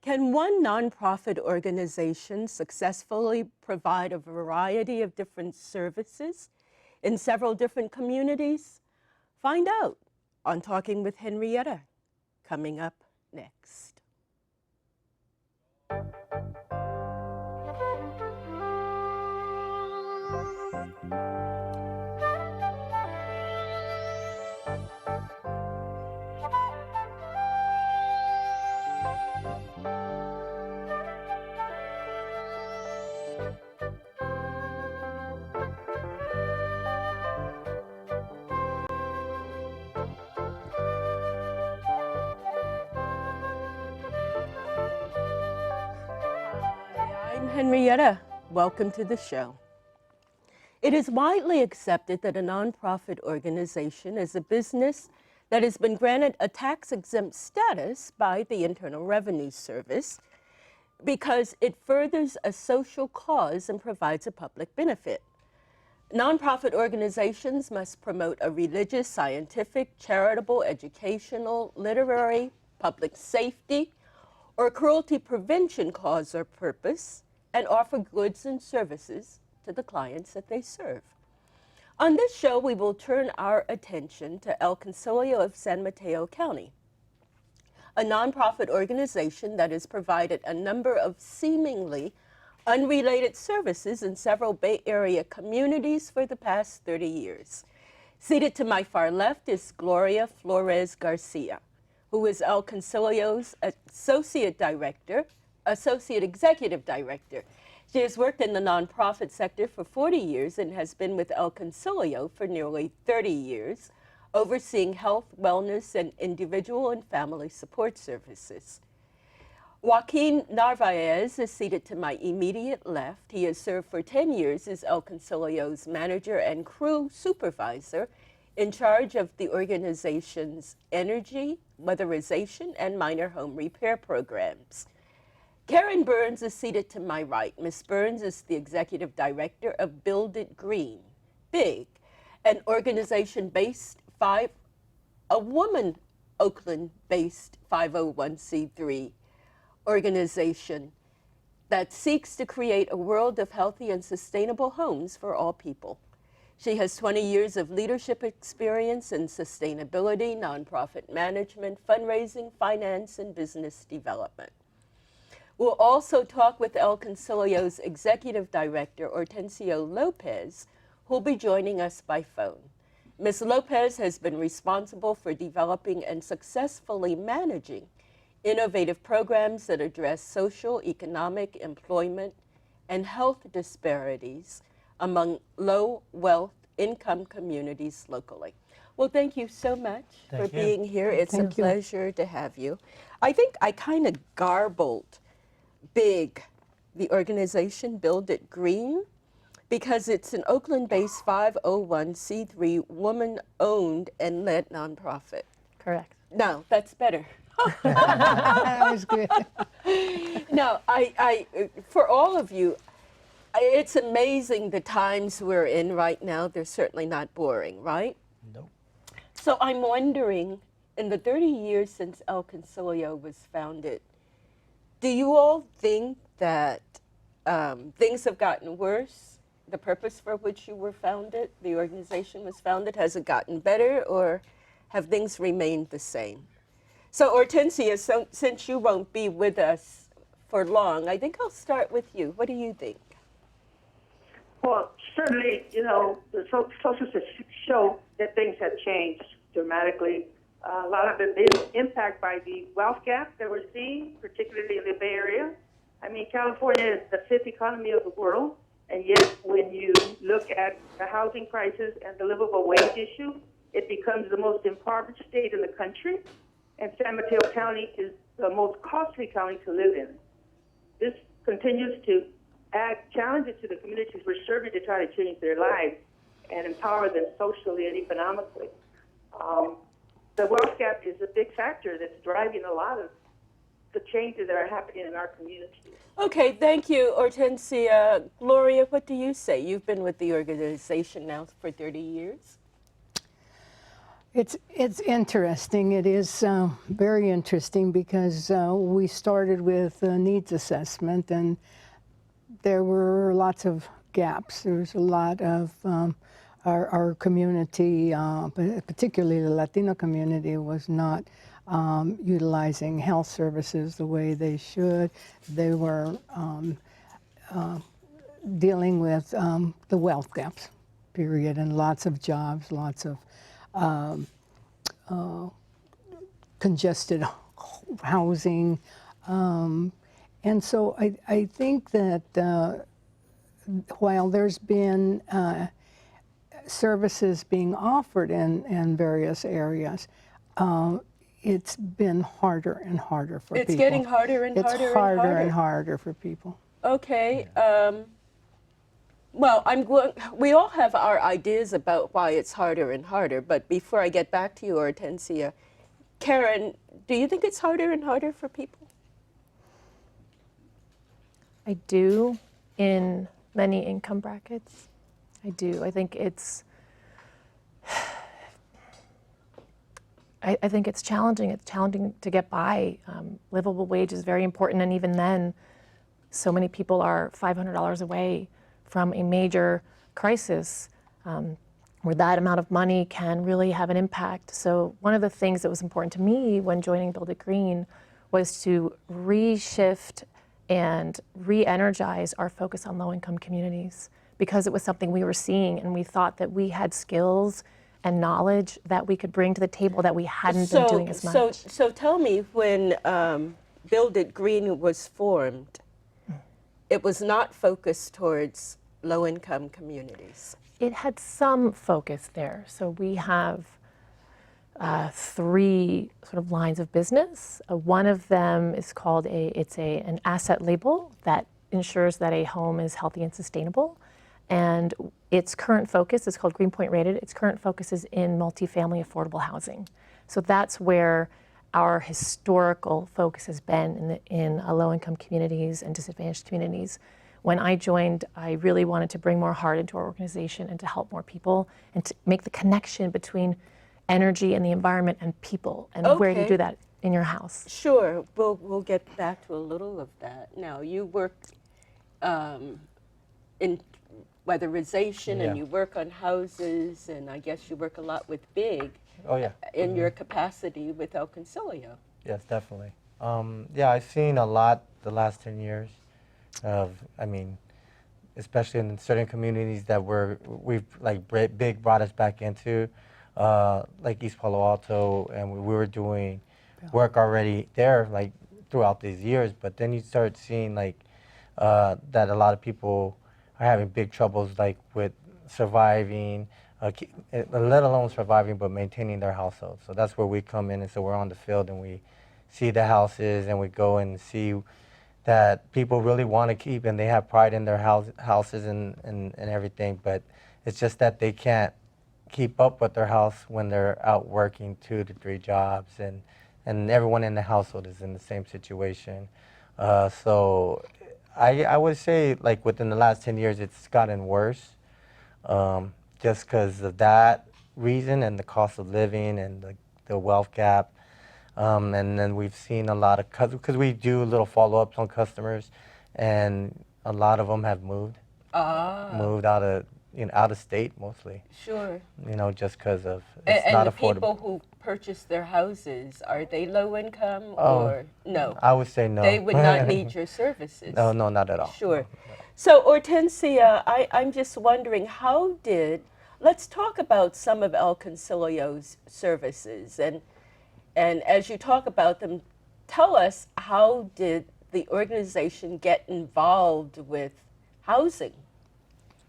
Can one nonprofit organization successfully provide a variety of different services in several different communities? Find out on Talking with Henrietta, coming up next. Hi, I'm Henrietta. Welcome to the show. It is widely accepted that a nonprofit organization is a business that has been granted a tax-exempt status by the Internal Revenue Service because it furthers a social cause and provides a public benefit. Nonprofit organizations must promote a religious, scientific, charitable, educational, literary, public safety, or cruelty prevention cause or purpose, and offer goods and services to the clients that they serve. On this show, we will turn our attention to El Concilio of San Mateo County, a nonprofit organization that has provided a number of seemingly unrelated services in several Bay Area communities for the past 30 years. Seated to my far left is Gloria Flores Garcia, who is El Concilio's Associate Executive Director. She has worked in the nonprofit sector for 40 years and has been with El Concilio for nearly 30 years, overseeing health, wellness, and individual and family support services. Joaquin Narvaez is seated to my immediate left. He has served for 10 years as El Concilio's manager and crew supervisor in charge of the organization's energy, weatherization, and minor home repair programs. Karen Burns is seated to my right. Ms. Burns is the executive director of Build It Green, BIG, an organization based a woman Oakland-based 501c3 organization that seeks to create a world of healthy and sustainable homes for all people. She has 20 years of leadership experience in sustainability, nonprofit management, fundraising, finance, and business development. We'll also talk with El Concilio's executive director, Hortensio Lopez, who'll be joining us by phone. Ms. Lopez has been responsible for developing and successfully managing innovative programs that address social, economic, employment, and health disparities among low wealth income communities locally. Well, thank you so much for being here. It's a pleasure to have you. I think I kind of garbled BIG, the organization Build It Green, because it's an Oakland-based 501c3 woman-owned and led nonprofit. Correct. No, that's better. That was good. No, for all of you, it's amazing the times we're in right now. They're certainly not boring, right? Nope. So I'm wondering, in the 30 years since El Concilio was founded, do you all think that things have gotten worse? The purpose for which you were founded, the organization was founded, has it gotten better, or have things remained the same? So Hortensia, since you won't be with us for long, I think I'll start with you. What do you think? Well, certainly, the social statistics show that things have changed dramatically. A lot of it is impacted by the wealth gap that we're seeing, particularly in the Bay Area. I mean, California is the fifth economy of the world, and yet when you look at the housing crisis and the livable wage issue, it becomes the most impoverished state in the country, and San Mateo County is the most costly county to live in. This continues to add challenges to the communities we're serving to try to change their lives and empower them socially and economically. The wealth gap is a big factor that's driving a lot of the changes that are happening in our community. Okay, thank you, Hortensia. Gloria, what do you say? You've been with the organization now for 30 years. It's interesting. It is very interesting because we started with a needs assessment, and there were lots of gaps. There was a lot of our community, particularly the Latino community, was not utilizing health services the way they should. They were dealing with the wealth gaps, period, and lots of jobs, lots of congested housing. And so I think that while there's been services being offered in various areas, it's been harder and harder for people. It's getting harder and harder and harder. It's harder and harder for people. Okay. Well, we all have our ideas about why it's harder and harder, but before I get back to you, Hortensia, Karen, do you think it's harder and harder for people? I do, in many income brackets. I do. I think it's I think it's challenging. It's challenging to get by. Livable wage is very important, and even then, so many people are $500 away from a major crisis where that amount of money can really have an impact. So one of the things that was important to me when joining Build It Green was to reshift and re-energize our focus on low-income communities, because it was something we were seeing, and we thought that we had skills and knowledge that we could bring to the table that we hadn't been doing as much. So tell me, when Build It Green was formed, it was not focused towards low-income communities. It had some focus there. So we have 3 sort of lines of business. One of them is called an asset label that ensures that a home is healthy and sustainable. And its current focus is called Greenpoint Rated. Its current focus is in multifamily affordable housing. So that's where our historical focus has been in low-income communities and disadvantaged communities. When I joined, I really wanted to bring more heart into our organization and to help more people and to make the connection between energy and the environment and people, and where do you do that in your house? Sure, we'll get back to a little of that. Now, you work in weatherization, and you work on houses, and I guess you work a lot with BIG. Oh yeah. In your capacity with El Concilio. Yes, definitely. Yeah, I've seen a lot the last 10 years of, especially in certain communities that we've like BIG brought us back into, like East Palo Alto, and we were doing work already there like throughout these years, but then you start seeing like that a lot of people are having big troubles like with surviving, let alone surviving, but maintaining their household. So that's where we come in, and so we're on the field and we see the houses, and we go and see that people really want to keep, and they have pride in their houses and everything, but it's just that they can't keep up with their house when they're out working 2 to 3 jobs, and everyone in the household is in the same situation. So I would say like within the last 10 years it's gotten worse, just because of that reason and the cost of living and the wealth gap. And then we've seen a lot of, because we do little follow-ups on customers, and a lot of them have moved out of, out of state mostly. Sure. Just because of it's not the affordable. People who purchase their houses, are they low income or no? I would say no. They would not need your services. No, not at all. Sure. So Hortensia, I'm just wondering, let's talk about some of El Concilio's services, and as you talk about them, tell us, how did the organization get involved with housing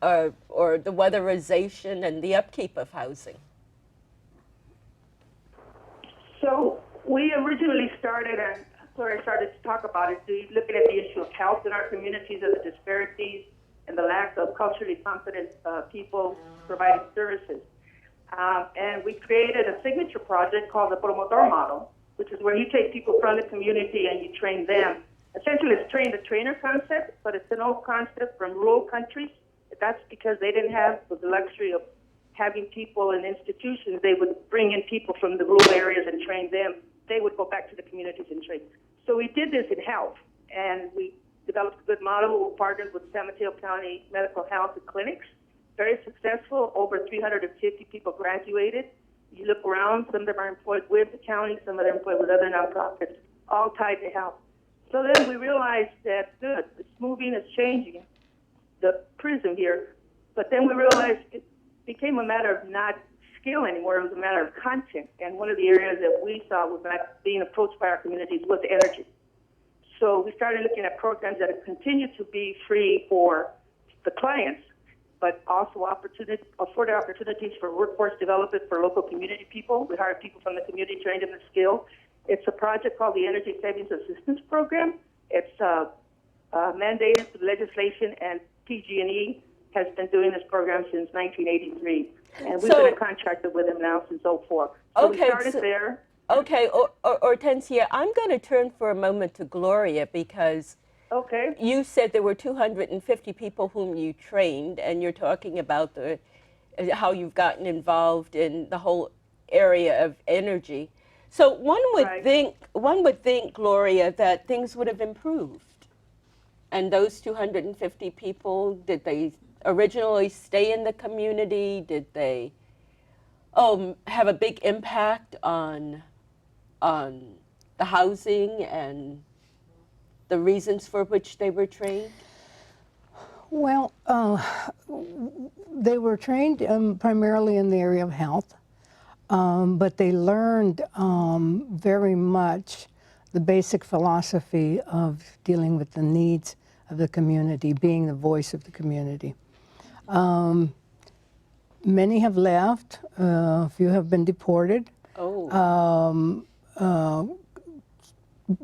or the weatherization and the upkeep of housing? So we originally started, and Gloria started to talk about it, looking at the issue of health in our communities and the disparities and the lack of culturally competent people providing services. And we created a signature project called the Promotor Model, which is where you take people from the community and you train them. Essentially, it's train the trainer concept, but it's an old concept from rural countries. That's because they didn't have the luxury of having people in institutions. They would bring in people from the rural areas and train them. They would go back to the communities and train. So we did this in health, and we developed a good model. We partnered with San Mateo County Medical Health and Clinics. Very successful. Over 350 people graduated. You look around, some of them are employed with the county, some of them are employed with other nonprofits, all tied to health. So then we realized that, good, it's moving, it's changing, the prism here. But then we realized it became a matter of not skill anymore, it was a matter of content. And one of the areas that we saw was not being approached by our communities was energy. So we started looking at programs that have continued to be free for the clients, but also afforded opportunities for workforce development for local community people. We hired people from the community, trained them in skill. It's a project called the Energy Savings Assistance Program. It's mandated through legislation, and PG&E has been doing this program since 1983. And we've been a contractor with them now since 2004. So we started there. Okay, Hortensia, I'm going to turn for a moment to Gloria because you said there were 250 people whom you trained, and you're talking about how you've gotten involved in the whole area of energy. So one would think, Gloria, that things would have improved. And those 250 people, did they originally stay in the community? Did they have a big impact on the housing and the reasons for which they were trained? Well, they were trained primarily in the area of health, but they learned very much the basic philosophy of dealing with the needs of the community, being the voice of the community. Many have left, a few have been deported.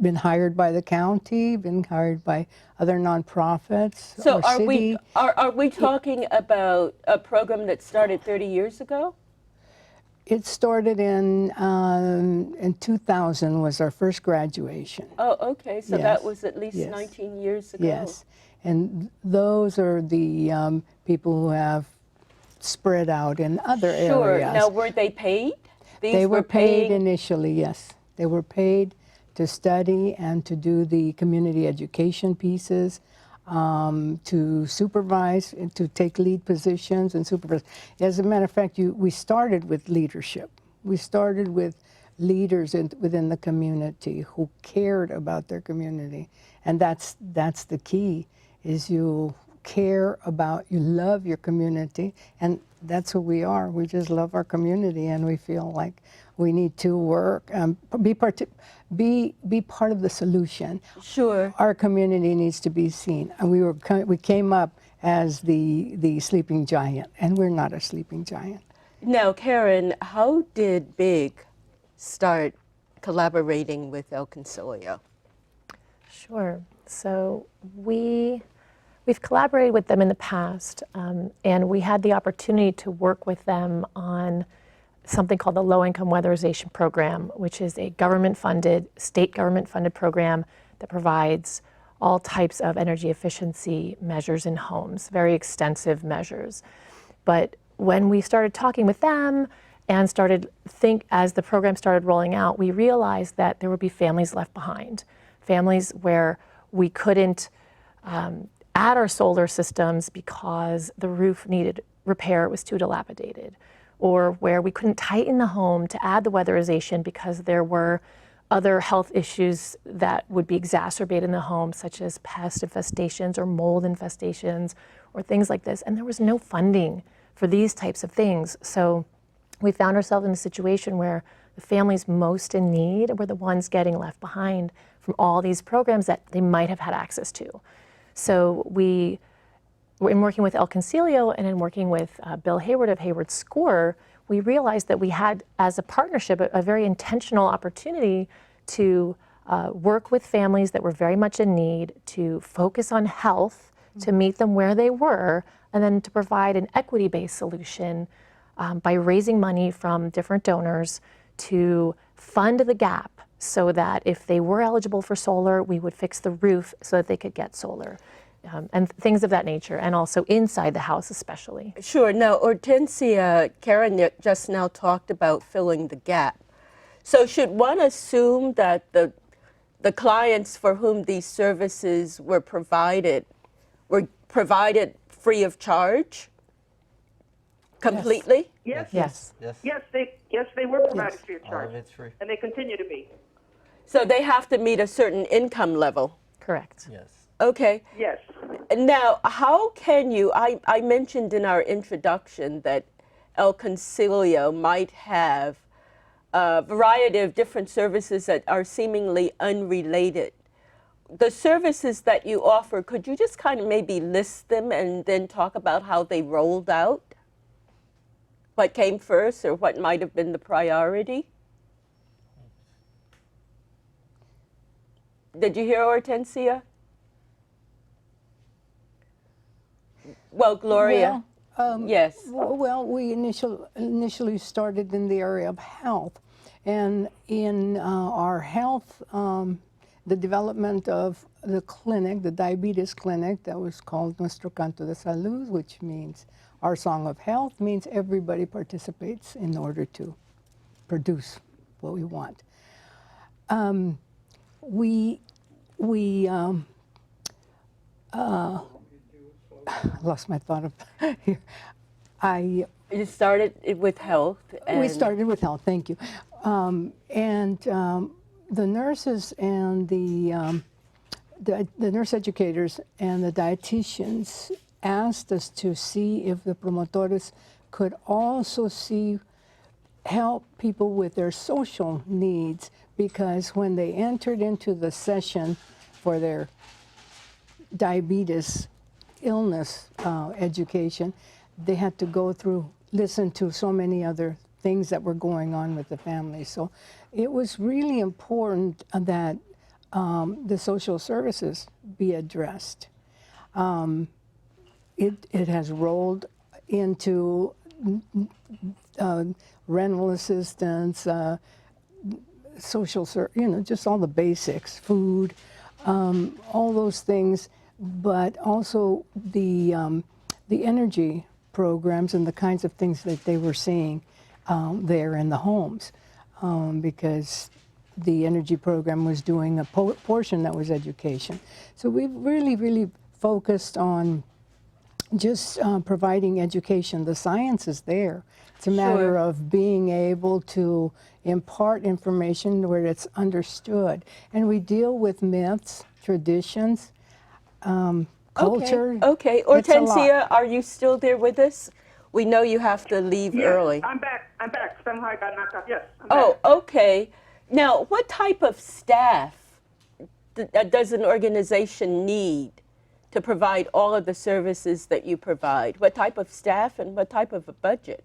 Been hired by the county, been hired by other nonprofits. So or are we talking about a program that started 30 years ago? It started in 2000 was our first graduation. Oh, okay. So Yes. that was at least Yes. 19 years ago. Yes, and those are the people who have spread out in other areas. Now, were they paid? They were paid initially, yes. They were paid to study and to do the community education pieces, to supervise, and to take lead positions and supervise. As a matter of fact, we started with leadership. We started with leaders within the community who cared about their community. And that's the key, is you care about, you love your community, and that's who we are. We just love our community, and we feel like we need to work, be part of the solution. Sure. Our community needs to be seen. And we came up as the sleeping giant, and we're not a sleeping giant. Now, Karen, how did BIG start collaborating with El Concilio? Sure. So we've collaborated with them in the past, and we had the opportunity to work with them on something called the Low Income Weatherization Program, which is a state government-funded program that provides all types of energy efficiency measures in homes, very extensive measures. But when we started talking with them and as the program started rolling out, we realized that there would be families left behind, families where we couldn't add our solar systems because the roof needed repair, it was too dilapidated, or where we couldn't tighten the home to add the weatherization because there were other health issues that would be exacerbated in the home, such as pest infestations or mold infestations or things like this. And there was no funding for these types of things. So we found ourselves in a situation where the families most in need were the ones getting left behind from all these programs that they might have had access to. So in working with El Concilio and in working with Bill Hayward of Hayward Score, we realized that we had, as a partnership, a very intentional opportunity to work with families that were very much in need, to focus on health, to meet them where they were, and then to provide an equity-based solution by raising money from different donors to fund the gap so that if they were eligible for solar, we would fix the roof so that they could get solar, and things of that nature, and also inside the house especially. Sure. Now, Hortensia, Karen just now talked about filling the gap. So should one assume that the clients for whom these services were provided free of charge completely? Yes. Yes. Yes. Yes, they were provided free of All charge. of it's free. And they continue to be. So they have to meet a certain income level. Correct. Yes. Okay. Yes. Now, how can you, I mentioned in our introduction that El Concilio might have a variety of different services that are seemingly unrelated. The services that you offer, could you just kind of maybe list them and then talk about how they rolled out? What came first or what might have been the priority? Did you hear Hortensia? Well, Gloria. Yes. Well, we initially started in the area of health, and in our health, the development of the clinic, the diabetes clinic, that was called Nuestro Canto de Salud, which means our song of health, means everybody participates in order to produce what we want. Lost my thought of here. You started it with health. We started with health, thank you. The nurses and the nurse educators and the dietitians asked us to see if the promotores could also help people with their social needs, because when they entered into the session for their diabetes illness education, they had to go through, listen to so many other things that were going on with the family. So it was really important that the social services be addressed. It has rolled into rental assistance, social, just all the basics, food, all those things, but also the energy programs and the kinds of things that they were seeing there in the homes, because the energy program was doing a portion that was education. So we've really focused on just providing education. The science is there. It's a matter of being able to impart information where it's understood. And we deal with myths, traditions, culture. Okay. Hortensia, are you still there with us? We know you have to leave early. I'm back. Somehow I got knocked off. Yes, I'm back. back. Okay. Now, what type of staff does an organization need to provide all of the services that you provide? What type of staff and what type of a budget?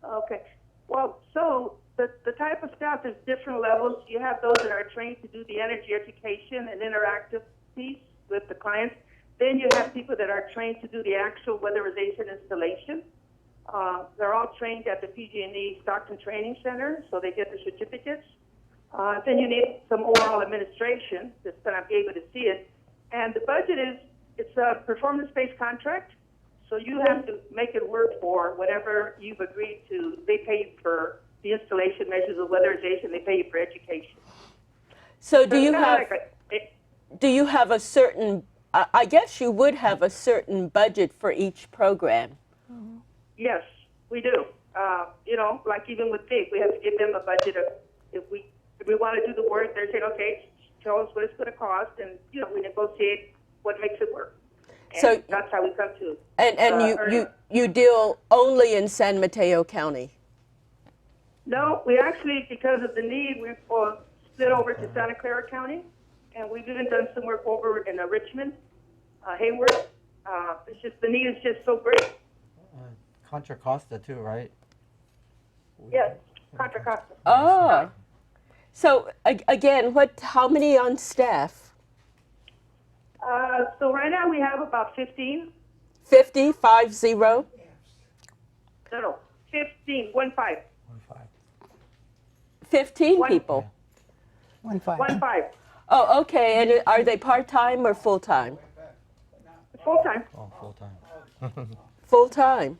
Okay. Well, so the type of staff is different levels. You have those that are trained to do the energy education and interactive piece with the clients. Then you have people that are trained to do the actual weatherization installation. They're all trained at the PG&E Stockton Training Center, so they get the certificates. Then you need some overall administration that's going to be able to see it. And the budget it's a performance-based contract, so you have to make it work for whatever you've agreed to. They pay you for the installation measures of weatherization. They pay you for education. So do you have a certain, I guess you would have a certain budget for each program? Yes, we do. Like even with PIG, we have to give them a budget of, if we want to do the work, they're saying, okay, tell us what it's going to cost, and we negotiate what makes it work. And so that's how we come to. And you deal only in San Mateo County? No, we actually, because of the need, we've split over to Santa Clara County, and we've even done some work over in Richmond, Hayward. It's just the need is just so great. Contra Costa too, right? Yes, Contra Costa. Oh. So again, how many on staff? So right now we have about 15. 50, 50? No, 15, 15. 15 One- people. 1-5. 1-5, Oh, okay. And are they part-time or full-time? full-time. Oh, full time. Full-time.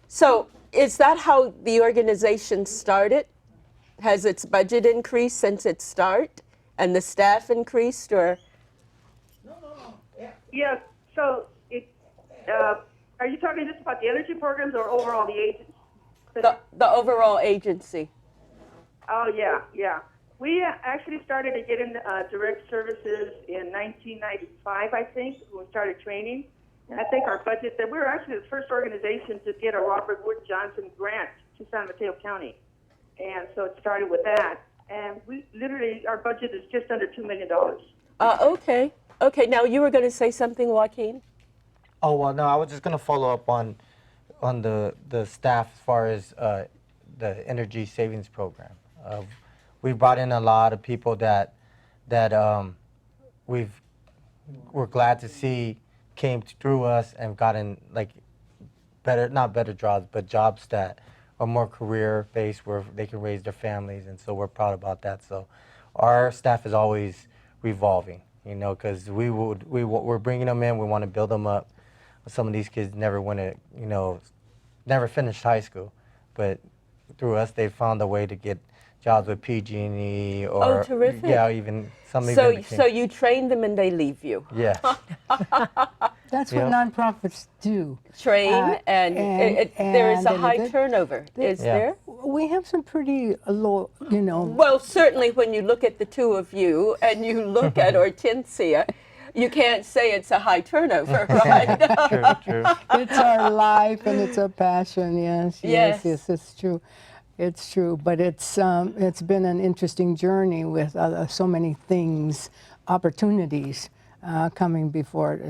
So is that how the organization started? Has its budget increased since its start and the staff increased, or? Yes, so are you talking just about the energy programs or overall the agency? The overall agency. Oh, yeah, yeah. We actually started to get into direct services in 1995, I think, when we started training. And I think our budget, that we were actually the first organization to get a Robert Wood Johnson grant to San Mateo County. And so it started with that. And we literally, our budget is just under $2 million. Okay. Okay. Now you were going to say something, Joaquin? Oh well, no, I was just gonna follow up on the staff as far as the energy savings program. We brought in a lot of people that we're glad to see came through us and gotten like not better jobs, but jobs that are more career based where they can raise their families, and so we're proud about that. So our staff is always revolving, you know, because we're bringing them in, we want to build them up. Some of these kids never went to, you know, never finished high school, but through us they found a way to get jobs with PG&E or Oh, terrific. yeah, even some So, even became, so you train them and they leave you. yes. That's Yep. what nonprofits do. Train and there is a and high turnover. Is Yeah. there? We have some pretty low, you know, Well, certainly when you look at the two of you and you look at Hortensia, you can't say it's a high turnover, right? True, true. it's our life and it's our passion. Yes, Yes. yes, yes, it's true. It's true, but it's been an interesting journey with so many things, opportunities coming before it,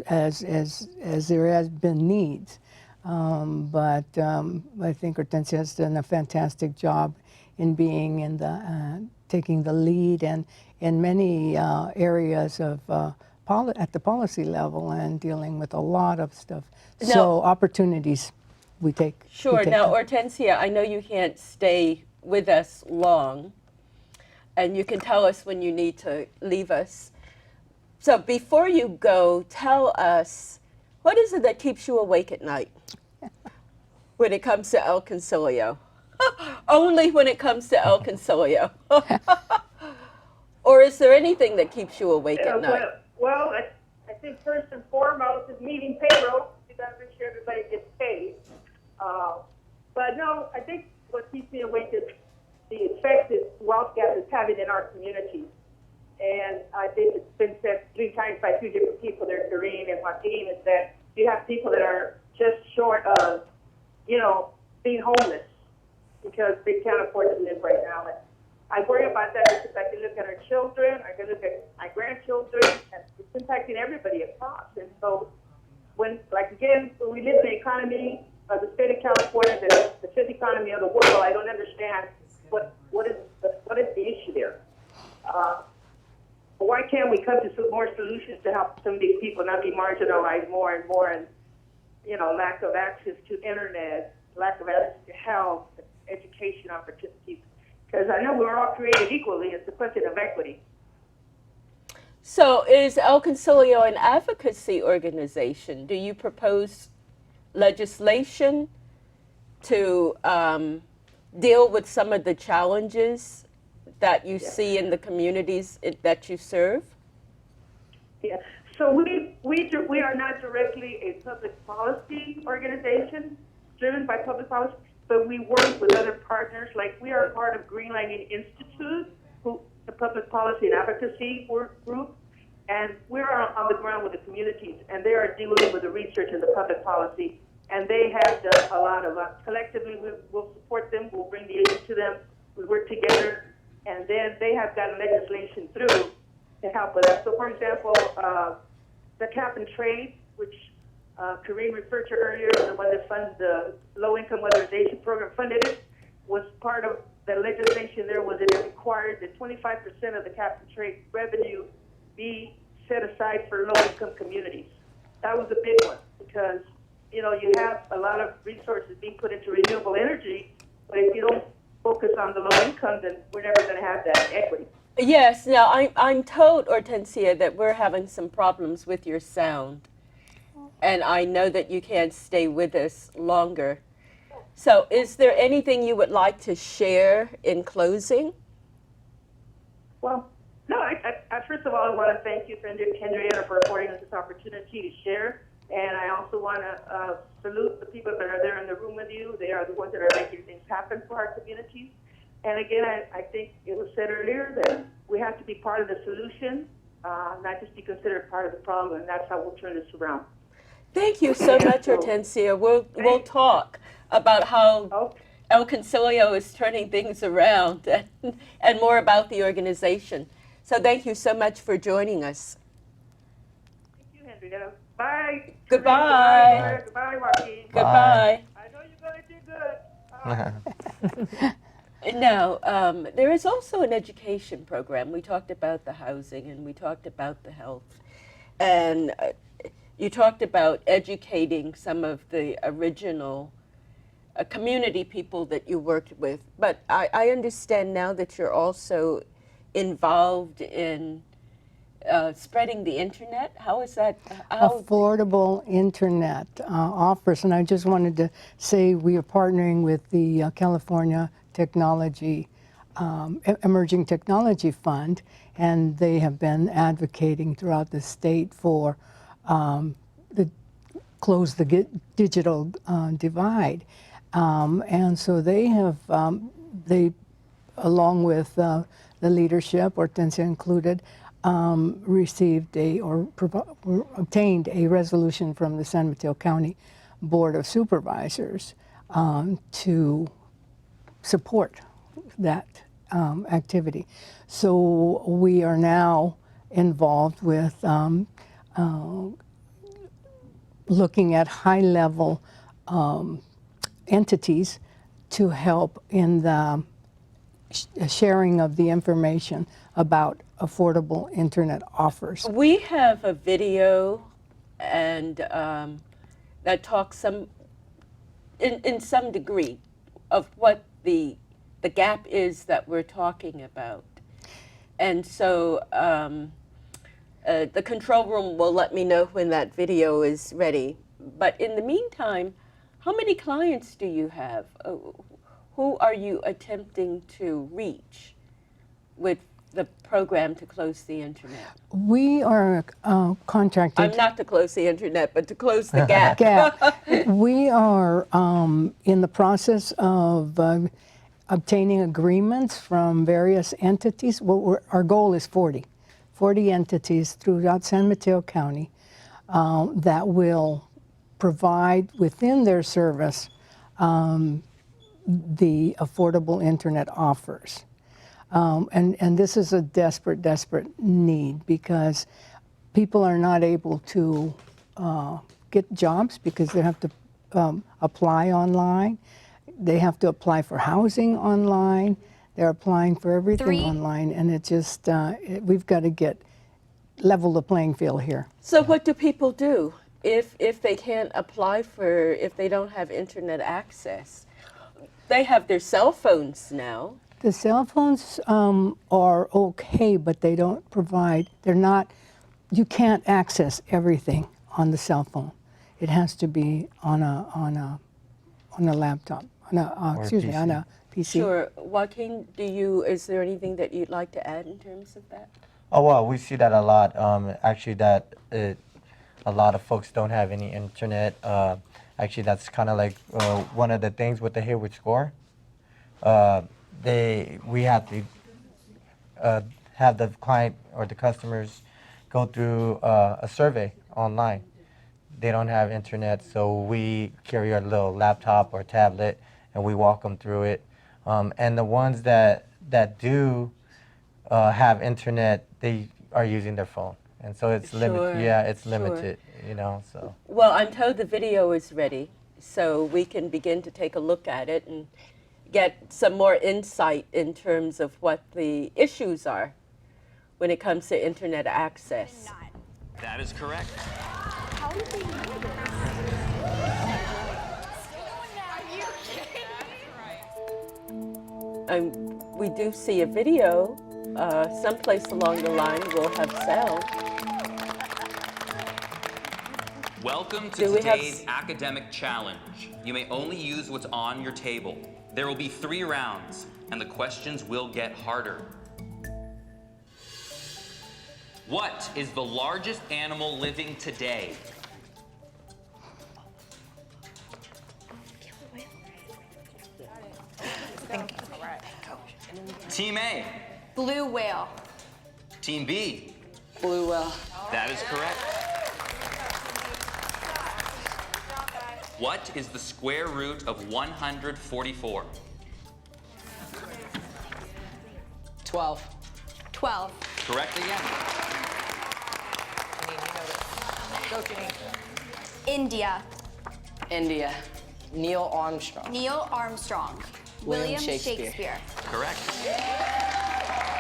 as there has been needs. But I think Hortensia has done a fantastic job in being in the taking the lead and in many areas of at the policy level and dealing with a lot of stuff. Now- So opportunities we take. we Sure. take Now, them. Hortensia, I know you can't stay with us long, and you can tell us when you need to leave us. So before you go, tell us, what is it that keeps you awake at night when it comes to El Concilio? Only when it comes to El Concilio. Or is there anything that keeps you awake at night? Well, I think first and foremost is meeting payroll. You got to make sure everybody gets paid. But no, I think what keeps me awake is the effect that wealth gap is having in our community. And I think it's been said 3 times by 2 different people there, Doreen and Joaquin, is that you have people that are just short of, you know, being homeless because they can't afford to live right now. And I worry about that because I can look at our children, I can look at my grandchildren, and it's impacting everybody across. And so when, like again, when we live in an economy of the state of California, the fifth economy of the world, I don't understand what is the issue there. Why can't we come to some more solutions to help some of these people not be marginalized more and more, and you know, lack of access to internet, lack of access to health, education opportunities? Because I know we're all created equally. It's a question of equity. So is El Concilio an advocacy organization? Do you propose legislation to deal with some of the challenges that you see in the communities that you serve? Yeah. So we are not directly a public policy organization driven by public policy, but we work with other partners. Like we are part of Greenlighting Institute, the public policy and advocacy work group, and we're on the ground with the communities, and they are dealing with the research and the public policy. And they have done a lot of collectively. We'll support them. We'll bring the aid to them. We work together, and then they have gotten legislation through to help with that. So, for example, the cap and trade, which Kareem referred to earlier, the one that funds the low-income weatherization program, funded it, was part of the legislation. There was it required that 25% of the cap and trade revenue be set aside for low-income communities. That was a big one because, you know, you have a lot of resources being put into renewable energy, but if you don't focus on the low income, then we're never going to have that equity. Yes, now I'm told, Hortensia, that we're having some problems with your sound. And I know that you can't stay with us longer. So is there anything you would like to share in closing? Well, no, I first of all, I want to thank you, Henrietta, for affording us this opportunity to share. And I also want to salute the people that are there in the room with you. They are the ones that are making things happen for our communities. And again, I think it was said earlier that we have to be part of the solution, not just be considered part of the problem, and that's how we'll turn this around. Thank you so much, so- Hortensia. We'll talk about how Okay. El Concilio is turning things around and more about the organization. So thank you so much for joining us. Thank you, Henrietta. Bye. Goodbye. Goodbye, Joaquin. Goodbye. I know you're going to do good. Bye. Now, there is also an education program. We talked about the housing and we talked about the health. And you talked about educating some of the original community people that you worked with. But I understand now that you're also involved in spreading the internet. How is that? Affordable internet offers, and I just wanted to say we are partnering with the California Technology Emerging Technology Fund, and they have been advocating throughout the state for close the digital divide, and so they have along with the leadership, Hortensia included, received obtained a resolution from the San Mateo County Board of Supervisors to support that activity. So we are now involved with looking at high-level entities to help in the sharing of the information about affordable internet offers. We have a video and that talks in some degree of what the gap is that we're talking about. And so the control room will let me know when that video is ready. But in the meantime, how many clients do you have? Who are you attempting to reach with the program to close the internet? We are contracted. I'm not to close the internet, but to close the gap. We are in the process of obtaining agreements from various entities. Well, our goal is 40 entities throughout San Mateo County that will provide within their service the affordable internet offers. And this is a desperate need because people are not able to get jobs because they have to apply online. They have to apply for housing online. They're applying for everything online, and it just we've got to level the playing field here. So what do people do if they can't apply if they don't have internet access? They have their cell phones now. The cell phones are okay, but they don't provide. You can't access everything on the cell phone. It has to be on a laptop. On a PC. Sure. Joaquin, is there anything that you'd like to add in terms of that? Oh, well, we see that a lot. Actually, a lot of folks don't have any internet. Actually, that's kind of like one of the things with the Hayward score. We have to have the client or the customers go through a survey online. They don't have internet, so we carry our little laptop or tablet and we walk them through it. And the ones that do have internet, they are using their phone, and so it's limited. Yeah, it's limited. You know, so. Well, I'm told the video is ready, so we can begin to take a look at it and get some more insight in terms of what the issues are when it comes to internet access. That is correct. How did they know this? Are you kidding? We do see a video. Someplace along the line will have sound. Welcome Do to we have today's academic challenge. You may only use what's on your table. There will be 3 rounds, and the questions will get harder. What is the largest animal living today? Team A. Blue whale. Team B. Blue whale. That is correct. What is the square root of 144? 12. 12. Correct again. Go, Janine. India. India. Neil Armstrong. Neil Armstrong. William Shakespeare. Correct.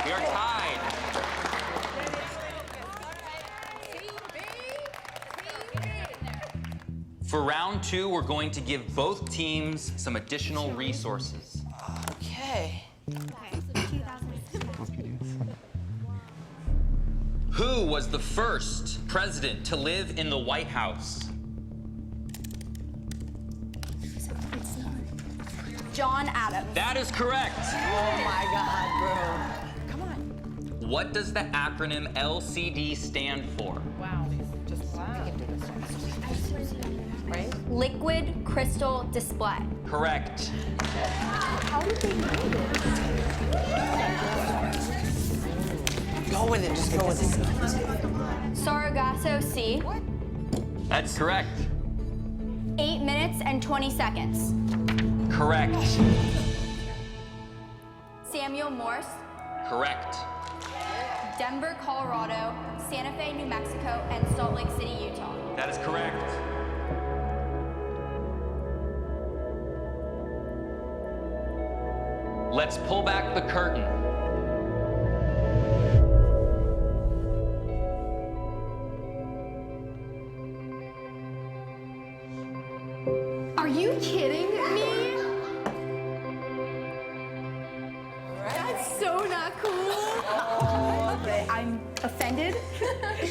We are tied. For round 2, we're going to give both teams some additional resources. Okay. Who was the first president to live in the White House? John Adams. That is correct. Oh my God, bro. Come on. What does the acronym LCD stand for? Wow. Just wow. Right? Liquid crystal display. Correct. How did they know this? Go with it. Just go with it. Sargasso Sea. That's correct. 8 minutes and 20 seconds. Correct. Samuel Morse. Correct. Denver, Colorado. Santa Fe, New Mexico. And Salt Lake City, Utah. That is correct. Let's pull back the curtain. Are you kidding me? That's so not cool. I'm offended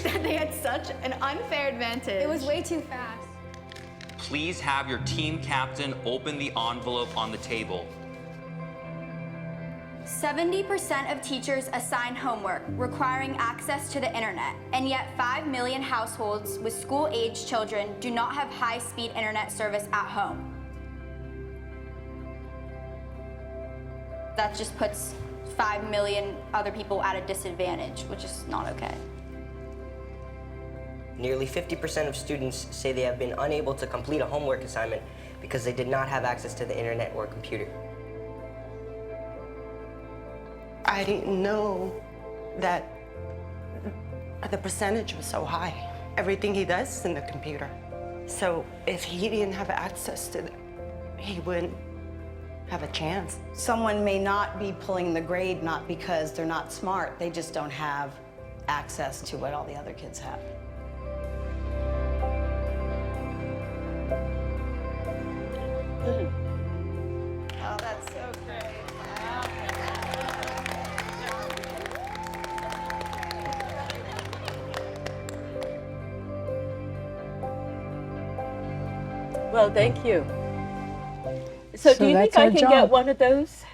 that they had such an unfair advantage. It was way too fast. Please have your team captain open the envelope on the table. 70% of teachers assign homework requiring access to the internet, and yet 5 million households with school-age children do not have high-speed internet service at home. That just puts 5 million other people at a disadvantage, which is not okay. Nearly 50% of students say they have been unable to complete a homework assignment because they did not have access to the internet or computer. I didn't know that the percentage was so high. Everything he does is in the computer. So if he didn't have access to it, he wouldn't have a chance. Someone may not be pulling the grade not because they're not smart, they just don't have access to what all the other kids have. Oh, that's so great. Well, thank you. So do you think that's I our can job. get one of those?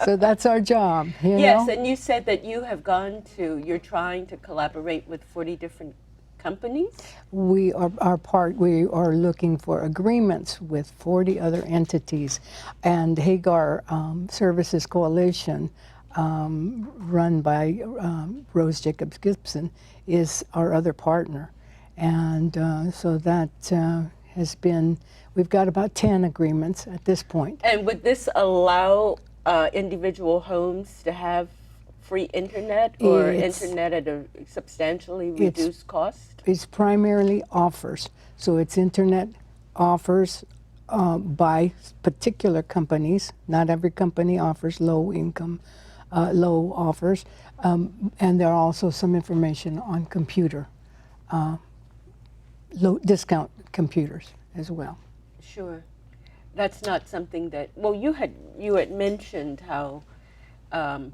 So that's our job, you Yes, know? and you said that you're trying to collaborate with 40 different companies? We are looking for agreements with 40 other entities, and Hagar Services Coalition, run by Rose Jacobs Gibson, is our other partner. And so that has been, we've got about 10 agreements at this point. And would this allow individual homes to have free internet or internet at a substantially reduced cost? It's primarily offers. So it's internet offers by particular companies. Not every company offers low income, low offers. And there are also some information on computer, low discount computers as well. Sure. That's not something that, well, you had mentioned how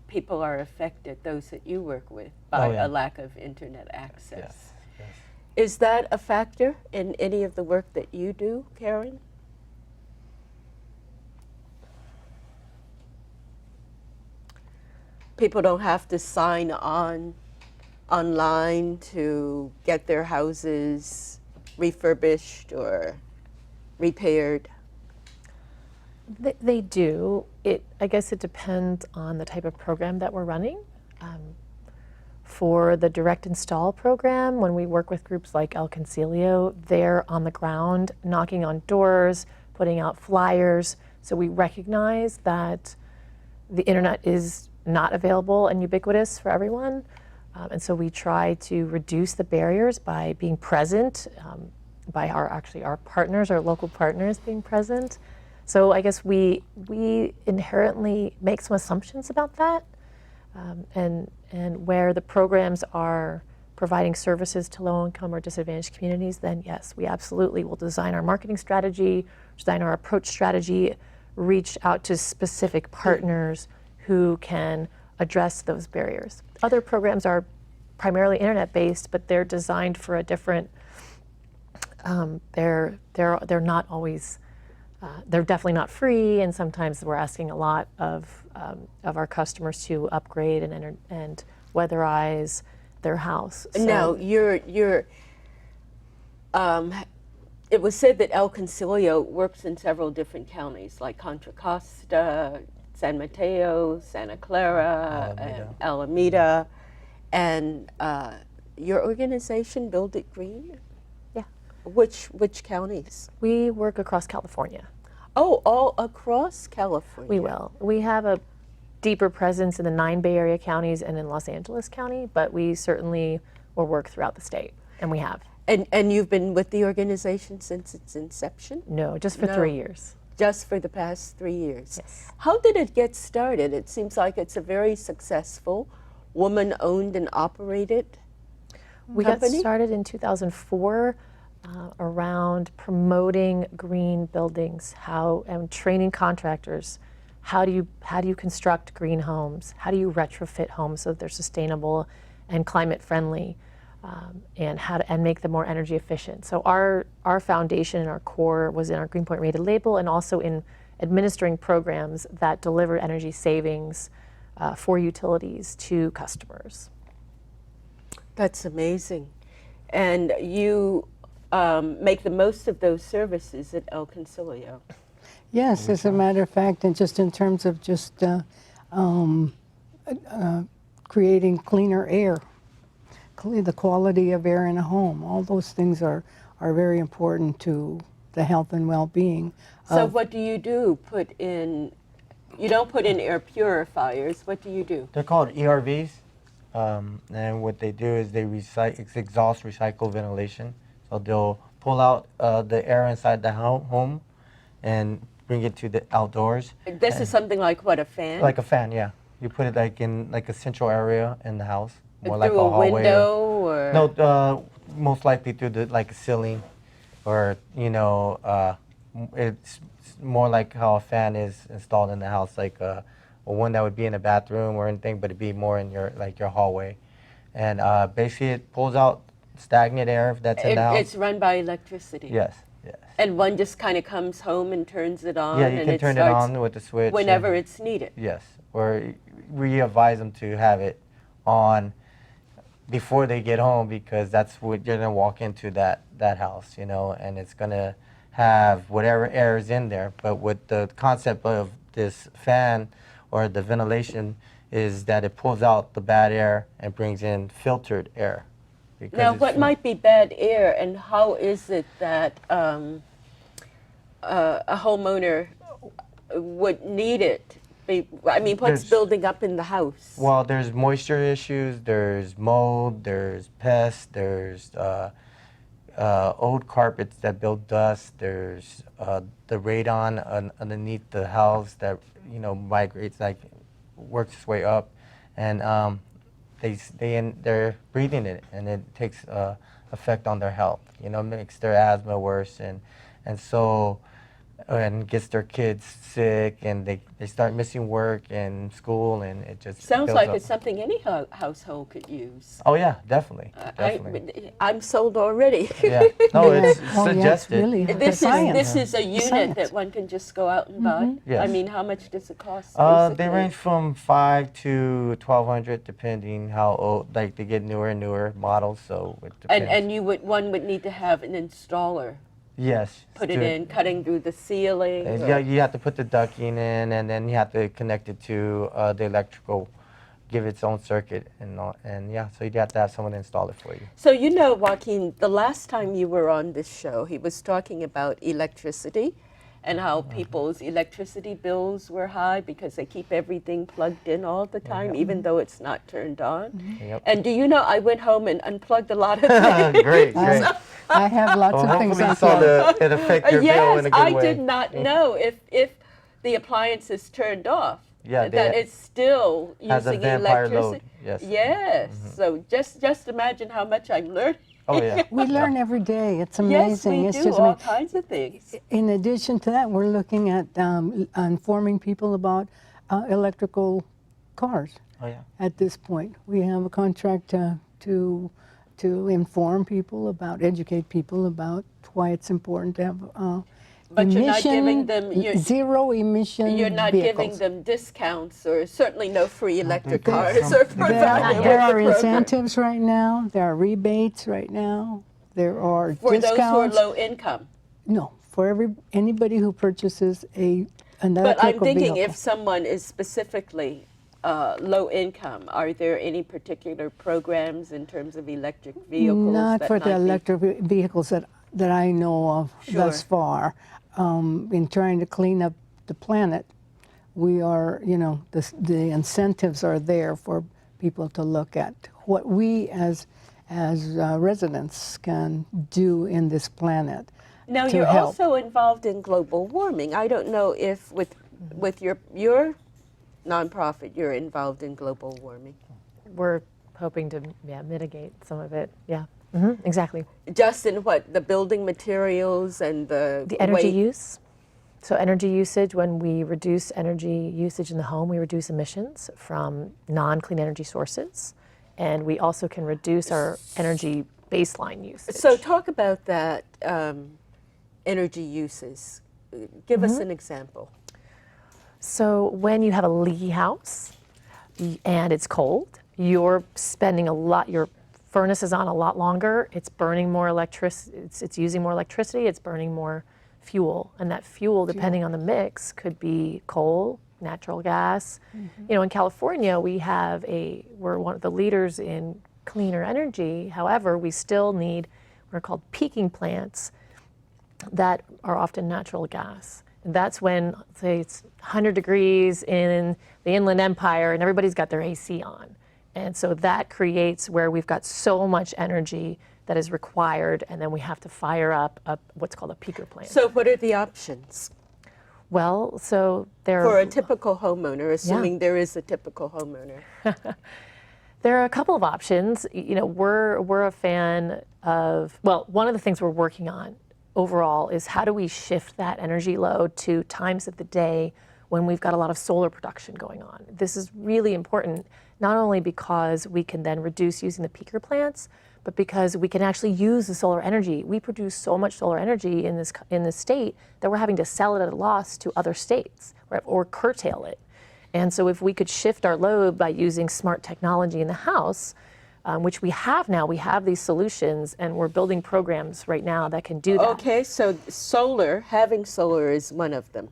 people are affected, those that you work with, by Oh, yeah. a lack of internet access. Yes. Yes. Is that a factor in any of the work that you do, Karen? People don't have to sign on online to get their houses refurbished or repaired. They do. I guess it depends on the type of program that we're running. For the direct install program, when we work with groups like El Concilio, they're on the ground, knocking on doors, putting out flyers. So we recognize that the internet is not available and ubiquitous for everyone. And so we try to reduce the barriers by being present, by our partners, our local partners being present. So I guess we inherently make some assumptions about that, and where the programs are providing services to low-income or disadvantaged communities, then yes, we absolutely will design our marketing strategy, design our approach strategy, reach out to specific partners who can address those barriers. Other programs are primarily internet-based, but they're designed for a different. They're not always. They're definitely not free, and sometimes we're asking a lot of our customers to upgrade and weatherize their house. So Now, it was said that El Concilio works in several different counties, like Contra Costa, San Mateo, Santa Clara, and Alameda, and your organization, Build It Green? Yeah. Which counties? we work across California. Oh, all across California. We will. We have a deeper presence in the 9 Bay Area counties and in Los Angeles County, but we certainly will work throughout the state, and we have. And you've been with the organization since its inception? No, just for 3 years. Just for the past 3 years. Yes. How did it get started? It seems like it's a very successful, woman-owned and operated We company. got started in 2004 around promoting green buildings, and training contractors. How do you construct green homes? How do you retrofit homes so that they're sustainable and climate friendly, and make them more energy efficient? So our foundation and our core was in our Greenpoint rated label, and also in administering programs that deliver energy savings for utilities to customers. That's amazing. And you make the most of those services at El Concilio. Yes, as a matter of fact, and just in terms of just creating cleaner air, the quality of air in a home, all those things are very important to the health and well-being. So what do? You don't put in air purifiers. What do you do? They're called ERVs, and what they do is they it's exhaust recycle ventilation. So they'll pull out the air inside the home and bring it to the outdoors. This is something like what, a fan? Like a fan, yeah. You put it like in like a central area in the house, more Through like a a hallway. window or? No, most likely through the like a ceiling, or it's more like how a fan is installed in the house, like one that would be in a bathroom or anything, but it'd be more in your hallway, and basically it pulls out stagnant air that's in the house. It's run by electricity. Yes, yes. And one just kind of comes home and turns it on. Yeah, you and can turn it on with the switch whenever it's needed. Yes, or we advise them to have it on before they get home, because that's what you're gonna walk into that house, and it's gonna have whatever air is in there. But with the concept of this fan or the ventilation is that it pulls out the bad air and brings in filtered air. Now, what might be bad air, and how is it that a homeowner would need it? What's building up in the house? Well, there's moisture issues, there's mold, there's pests, there's old carpets that build dust, there's the radon underneath the house that migrates, works its way up, and they're breathing it, and it takes effect on their health. Makes their asthma worse, and so and gets their kids sick, and they start missing work and school, and it just Sounds builds like up. it's something any household could use. Oh yeah, definitely, definitely. I'm sold already. Yeah, no, Yeah. it's Oh, yeah, it's suggested. really This science. is a unit Science. that one can just go out and buy. Yes. I mean, how much does it cost? They basically? range from 5 to 1,200, depending how old. Like they get newer and newer models, so it depends. And one would need to have an installer Yes. put it in, cutting through the ceiling. Yeah, you have to put the ducting in, and then you have to connect it to the electrical, give its own circuit, and all, and yeah, so you'd have to have someone install it for you. So you know, Joaquin, the last time you were on this show, he was talking about electricity and how people's electricity bills were high because they keep everything plugged in all the time, even though it's not turned on. Yep. And do you know, I went home and unplugged a lot of things. Great, great. I have lots Well, of things hopefully you on saw it affect your bill in Yes, a good I way. did not know if the appliance is turned off, Yeah, that it's still has a using vampire electricity. load, yes. Yes. So just imagine how much I'm learning. Oh yeah. We learn every day. It's Yes, amazing. we It's do just all amazing. kinds of things. In addition to that, we're looking at informing people about electrical cars. Oh yeah. At this point, we have a contract to inform people about, educate people about why it's important to have But you're not emission, giving them zero emission You're not vehicles. giving them discounts or certainly no free electric think cars so. are provided. There are with the program. incentives right now. There are rebates right now. There are For discounts. those who are low income. No, for anybody who purchases an electrical But I'm thinking vehicle. if someone is specifically low income, are there any particular programs in terms of electric vehicles? Not that for the might be- electric vehicles that I know of thus Sure. far. In trying to clean up the planet, we are, the incentives are there for people to look at what we as residents can do in this planet. Now to you're help. also involved in global warming. I don't know if with your nonprofit you're involved in global warming. We're hoping to mitigate some of it. Yeah, exactly. Just in what, the building materials and the energy weight? use. So energy usage, when we reduce energy usage in the home, we reduce emissions from non-clean energy sources. And we also can reduce our energy baseline usage. So talk about that energy uses. Give us an example. So when you have a leaky house and it's cold, you're spending a lot, your furnace is on a lot longer, it's burning more electricity, it's using more electricity, it's burning more fuel. And that fuel, depending on the mix, could be coal, natural gas. You know, in California, we're one of the leaders in cleaner energy. However, we still need what are called peaking plants that are often natural gas. And that's when, say, it's 100 degrees in the Inland Empire and everybody's got their AC on. And so that creates where we've got so much energy that is required, and then we have to fire up what's called a peaker plant. So what are the options Well, so there for a typical homeowner, assuming there is a typical homeowner? There are a couple of options. You know, we're a fan of, well, one of the things we're working on overall is how do we shift that energy load to times of the day when we've got a lot of solar production going on. This is really important, not only because we can then reduce using the peaker plants, but because we can actually use the solar energy. We produce so much solar energy in this state that we're having to sell it at a loss to other states or curtail it. And so if we could shift our load by using smart technology in the house, which we have now, we have these solutions, and we're building programs right now that can do that. Okay, so having solar is one of them.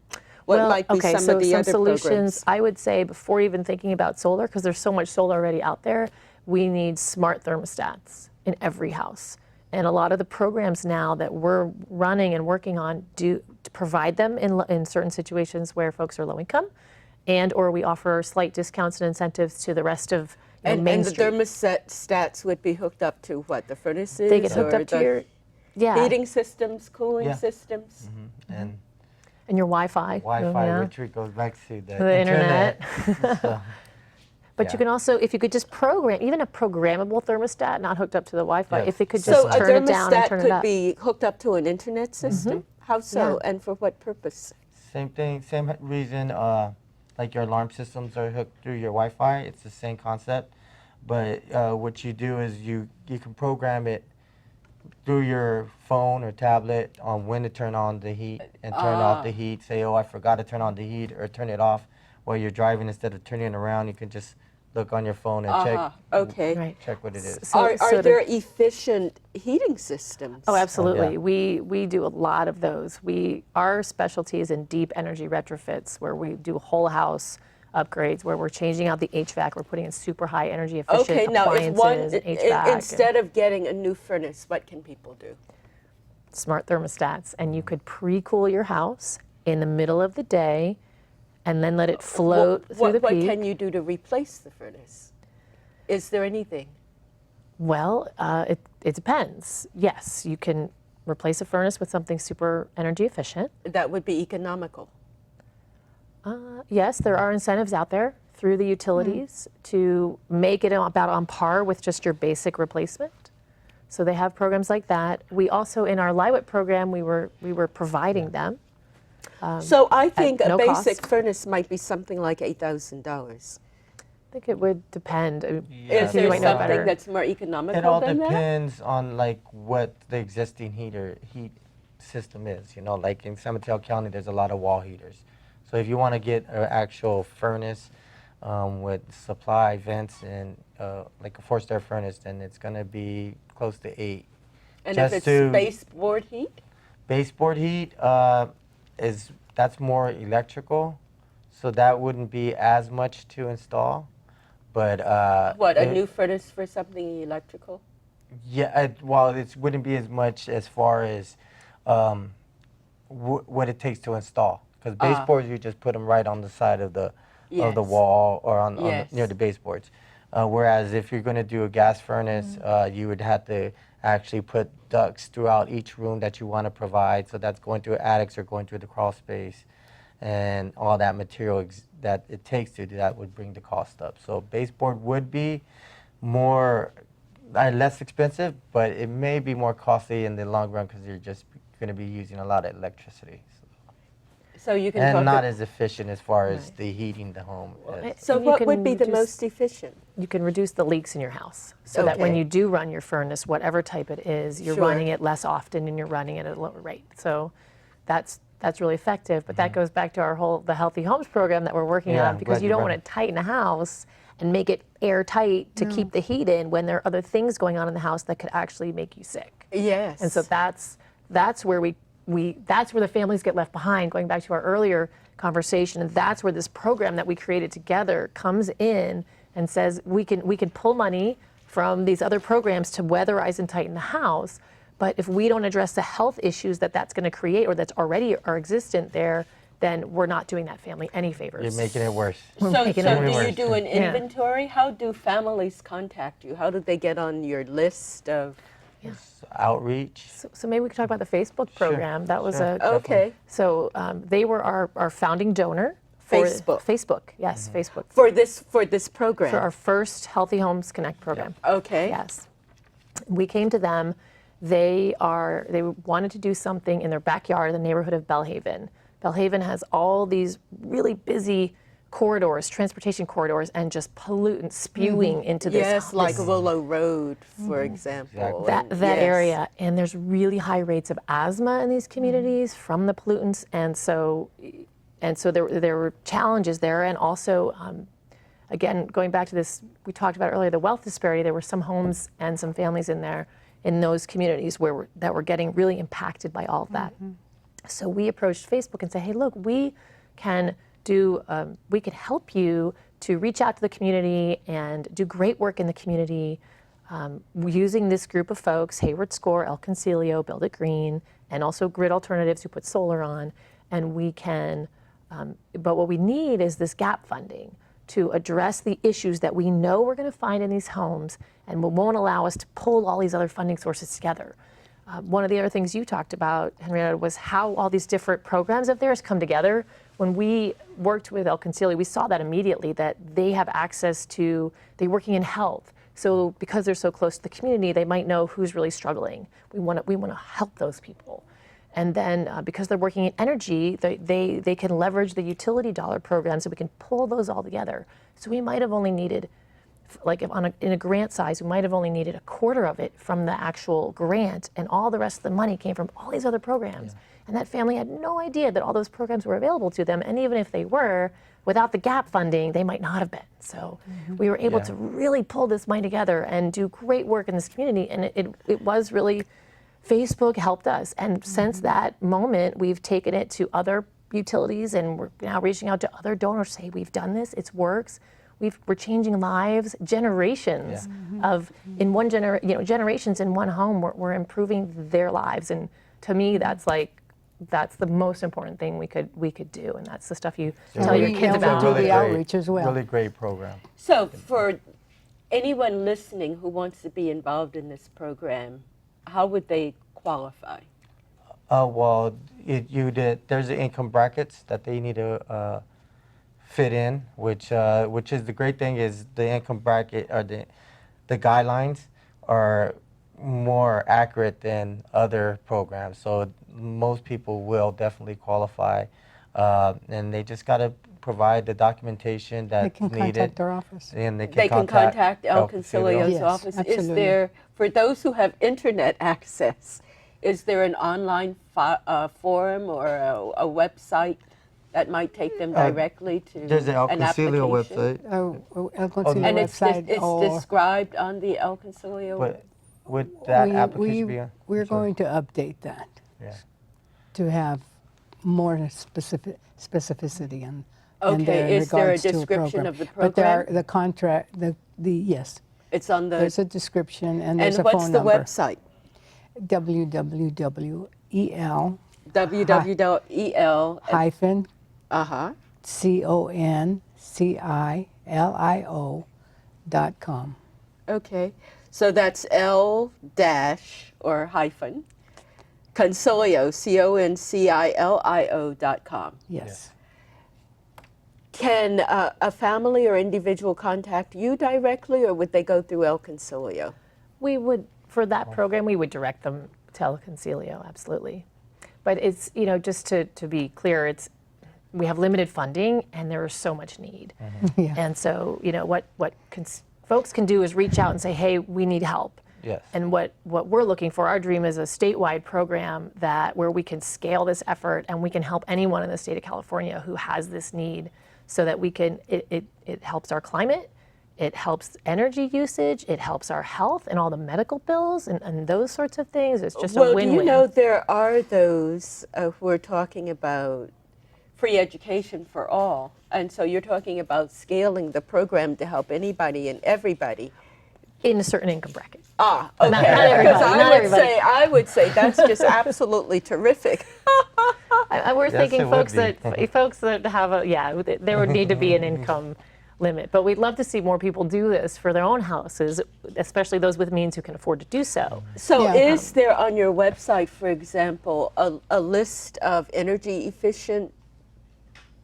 What might be some of the other solutions, programs? I would say, before even thinking about solar, because there's so much solar already out there, we need smart thermostats in every house. And a lot of the programs now that we're running and working on do to provide them in certain situations where folks are low income, and or we offer slight discounts and incentives to the rest of And Main the Street. thermostats would be hooked up to what, the furnaces? They get hooked or up to the your heating systems, cooling Yeah. systems? And your Wi-Fi. Wi-Fi, yeah. which goes back to The internet. So, But yeah. you can also, if you could just program, even a programmable thermostat, not hooked up to the Wi-Fi, Yeah. if it could So just a turn it down and thermostat turn it could up. be hooked up to an internet system? How so, Yeah. and for what purpose? Same thing, same reason. Like your alarm systems are hooked through your Wi-Fi. It's the same concept, but what you do is you can program it through your phone or tablet on when to turn on the heat and turn off the heat. Say, oh, I forgot to turn on the heat, or turn it off while you're driving. Instead of turning it around, you can just look on your phone and Okay. Right. check what it is. Are there efficient heating systems? Oh, absolutely. Yeah. We do a lot of those. Our specialty is in deep energy retrofits, where we do whole house upgrades, where we're changing out the HVAC, we're putting in super high energy efficient Okay, now if appliances and HVAC. instead of getting a new furnace, what can people do? Smart thermostats, and you could pre-cool your house in the middle of the day and then let it float through the What peak. can you do to replace the furnace? Is there anything? Well, it depends. Yes, you can replace a furnace with something super energy efficient. That would be economical. Yes, there are incentives out there through the utilities to make it about on par with just your basic replacement. So they have programs like that. We also, in our LIWIT program, we were providing them. So I think a no basic cost. furnace might be something like $8,000. I think it would depend. Yeah, Is you there might know something better. that's more economical It all than that? depends on like what the existing heat system is. You know, like in San Mateo County, there's a lot of wall heaters. So if you want to get an actual furnace with supply vents and like a forced air furnace, then it's going to be close to $8,000. And Just if to- it's baseboard heat? Baseboard heat that's more electrical, so that wouldn't be as much to install. But What, a new furnace for something electrical? Yeah, well, it wouldn't be as much as far as what it takes to install. Because baseboards, you just put them right on the side of the Yes. wall or on Yes. near the baseboards. Whereas if you're going to do a gas furnace, you would have to actually put ducts throughout each room that you want to provide. So that's going through attics or going through the crawl space, and all that material that it takes to do that would bring the cost up. So baseboard would be more less expensive, but it may be more costly in the long run because you're just going to be using a lot of electricity. So you can And talk not as efficient as far as the heating the home is. So And you what can would be the reduce- most efficient? You can reduce the leaks in your house so that when Okay. you do run your furnace, whatever type it is, you're Sure. running it less often and you're running it at a lower rate. So that's really effective. But that goes back to the Healthy Homes program that we're working Yeah, on, I'm because glad you you don't brought want to tighten a house and make it airtight to keep the heat in when there are other things going on in the house that could actually make you sick. Yes. And so that's where that's where the families get left behind, going back to our earlier conversation. And that's where this program that we created together comes in and says we can pull money from these other programs to weatherize and tighten the house. But if we don't address the health issues that's going to create or that's already are existent there, then we're not doing that family any favors. You're making it worse. So making it do you worse. do an Yeah. inventory? How do families contact you? How do they get on your list of? Outreach. So maybe we could talk about the Facebook program. That was Sure. Okay. So they were our founding donor. For Facebook. Facebook, yes, Facebook. For this program. For our first Healthy Homes Connect program. Okay. Yes. We came to them. They wanted to do something in their backyard in the neighborhood of Bellhaven. Bellhaven has all these really busy corridors, transportation corridors, and just pollutants spewing into this. Yes, like this- Willow Road, for example. Exactly. and that yes. area, and there's really high rates of asthma in these communities from the pollutants, and so there were challenges there, and also again, going back to this, we talked about earlier, the wealth disparity. There were some homes and some families in those communities that were getting really impacted by all of that. So we approached Facebook and said, hey, look, we can help you to reach out to the community and do great work in the community using this group of folks, Hayward Score, El Concilio, Build It Green, and also Grid Alternatives who put solar on. And we can, but what we need is this gap funding to address the issues that we know we're going to find in these homes and won't allow us to pull all these other funding sources together. One of the other things you talked about, Henrietta, was how all these different programs of theirs come together. When we worked with El Concilio, we saw that immediately, that they have access to, they're working in health. So because they're so close to the community, they might know who's really struggling. We want to help those people. And then because they're working in energy, they can leverage the utility dollar program, so we can pull those all together. So we might have only needed, like in a grant size, we might have only needed a quarter of it from the actual grant, and all the rest of the money came from all these other programs. And that family had no idea that all those programs were available to them, and even if they were, without the gap funding, they might not have been. So we were able to really pull this money together and do great work in this community, and it was really, Facebook helped us. And since that moment, we've taken it to other utilities, and we're now reaching out to other donors to say, we've done this, it works. We're changing lives, generations of, in one generations in one home, we're improving their lives. And to me, that's the most important thing we could do, and that's the stuff you tell your kids about. We do the outreach as well. Really great program. So for anyone listening who wants to be involved in this program, how would they qualify? Well, there's the income brackets that they need to fit in, which is the great thing is the income bracket or the guidelines are more accurate than other programs. So most people will definitely qualify, and they just got to provide the documentation that's needed. They can contact our office. And They can contact El Concilio's Yes, office. absolutely. Is there, for those who have internet access, is there an online forum or a website that might take them directly to There's the El an Concilio application? website. El Concilio And it's website. described on the El Concilio. But would that application be on? We're going to update that Yeah. to have more specificity in Okay, there in is there a regards to description program. of the But there are program? the contract, yes. It's on the. There's a description and there's And a phone what's the number. website? www.el www.el. hyphen Uh-huh. CONCILIO.com. Okay, so that's L dash or hyphen Concilio, CONCILIO.com. Yes. Can a family or individual contact you directly, or would they go through El Concilio? We would, for that program, we would direct them to El Concilio, absolutely. But it's, just to be clear, we have limited funding and there is so much need. Yeah. And so, what folks can do is reach out and say, hey, we need help. Yes. And what we're looking for, our dream is a statewide program where we can scale this effort and we can help anyone in the state of California who has this need, so that we can, it helps our climate, it helps energy usage, it helps our health and all the medical bills and those sorts of things. It's just a win-win. Well, do you know there are those who are talking about free education for all, and so you're talking about scaling the program to help anybody and everybody. In a certain income bracket. Ah, okay. Not everybody, Because I would say that's just absolutely terrific. We're Yes, thinking it would folks that have there would need to be an income limit. But we'd love to see more people do this for their own houses, especially those with means who can afford to do so. So Yeah. is there on your website, for example, a list of energy efficient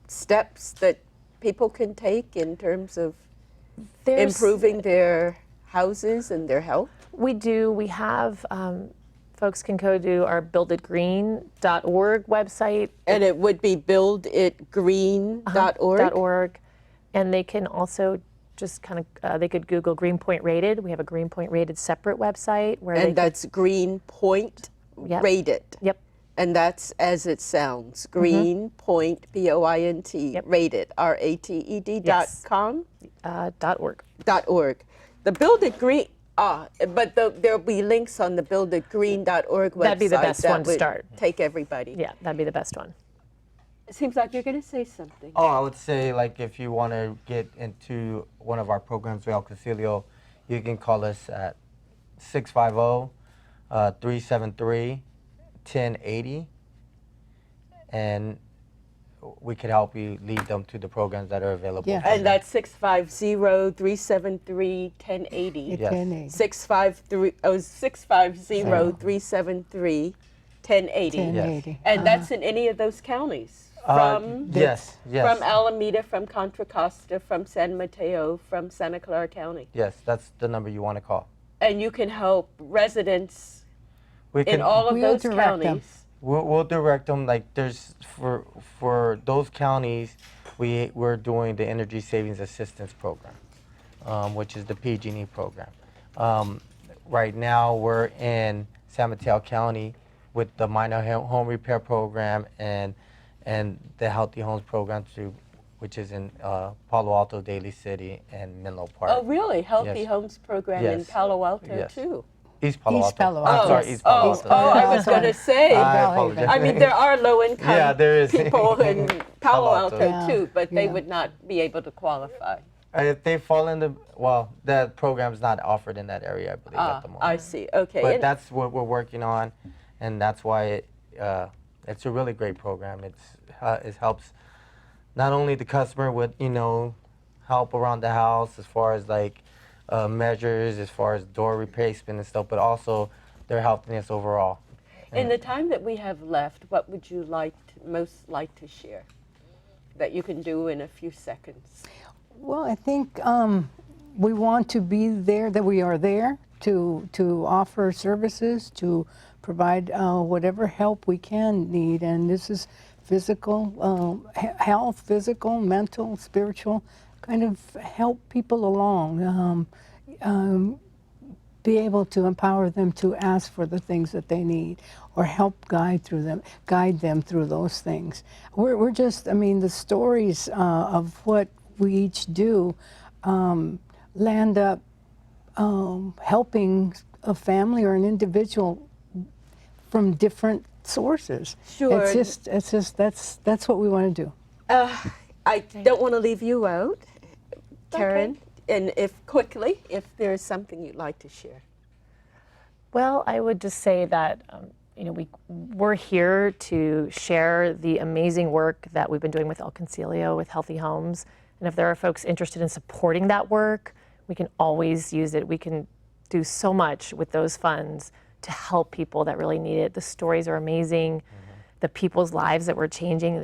steps that people can take in terms of improving their houses and their health? We do. We have, folks can go to our builditgreen.org website. And it would be builditgreen.org? .org. And they can also just kind of, they could Google Greenpoint Rated. We have a Greenpoint Rated separate website where And that's Greenpoint Yep. Rated. Yep. And that's as it sounds, Greenpoint, Point, Yep. Rated, RATED.com? .org. .org. The Build It Green, but there'll be links on the builditgreen.org website. That'd be the best that one to would start. Take everybody. Yeah, that'd be the best one. It seems like you're going to say something. Oh, I would say, like, if you want to get into one of our programs with El Concilio, you can call us at 650-373-1080, and we could help you lead them to the programs that are available. Yeah. for And them. that's 650-373-1080. Yes. 650-373-1080. 1080. And that's in any of those counties? From yes. From Alameda, from Contra Costa, from San Mateo, from Santa Clara County. Yes, that's the number you want to call. And you can help residents We in can, all of We'll those direct them. counties We'll direct them, like there's, for those counties, we're doing the Energy Savings Assistance Program, which is the PG&E program. Right now, we're in San Mateo County with the minor home repair program and the Healthy Homes program which is in Palo Alto, Daly City, and Menlo Park. Oh, really? Healthy Yes. Homes program in Yes. Palo Alto, Yes. too? East Palo East Alto. Palo I'm Alto. sorry, East Palo Alto. I was going to say. I Bellhaven. apologize. I mean, there are low-income Yeah, there is. people in Palo Palo Alto, Alto. Yeah, too, but they yeah. would not be able to qualify. If they fall in that program's not offered in that area, I believe, at the moment. I see. Okay. But And- that's what we're working on, and that's why it's a really great program. It helps not only the customer with, help around the house as far as like measures, as far as door replacement and stuff, but also their healthiness overall. in the time that we have left, what would you most like to share that you can do in a few seconds? Well, I think we want to be there, that we are there to offer services, to provide whatever help we can need. And this is physical, health, physical, mental, spiritual, kind of help people along. Be able to empower them to ask for the things that they need, or help guide them through those things. We're just, the stories of what we each do land up helping a family or an individual from different sources. Sure. It's just that's what we want to do. I don't want to leave you out, Karen, and if there's something you'd like to share. Well, I would just say that we're here to share the amazing work that we've been doing with El Concilio, with Healthy Homes, and if there are folks interested in supporting that work, we can always use it. We can do so much with those funds to help people that really need it. The stories are amazing. The people's lives that we're changing,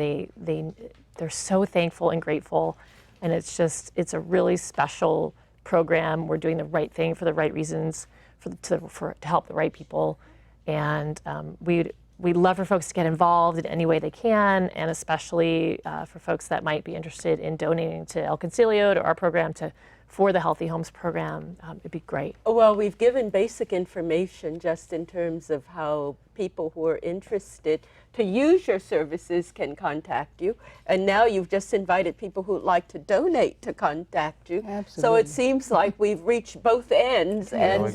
they're so thankful and grateful, and it's a really special program. We're doing the right thing for the right reasons, to help the right people, and we'd love for folks to get involved in any way they can, and especially for folks that might be interested in donating to El Concilio, to our program, for the Healthy Homes program. It'd be great. Well, we've given basic information just in terms of how people who are interested to use your services can contact you. And now you've just invited people who'd like to donate to contact you. Absolutely. So it seems like we've reached both ends. And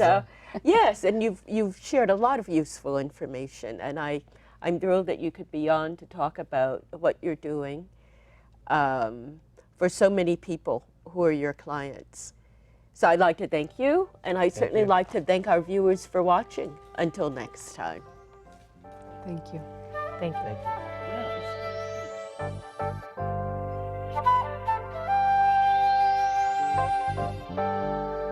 yes, and you've shared a lot of useful information. And I'm thrilled that you could be on to talk about what you're doing for so many people who are your clients. So I'd like to thank you, and I'd certainly like to thank our viewers for watching. Until next time. Thank you. Thank you. Thank you.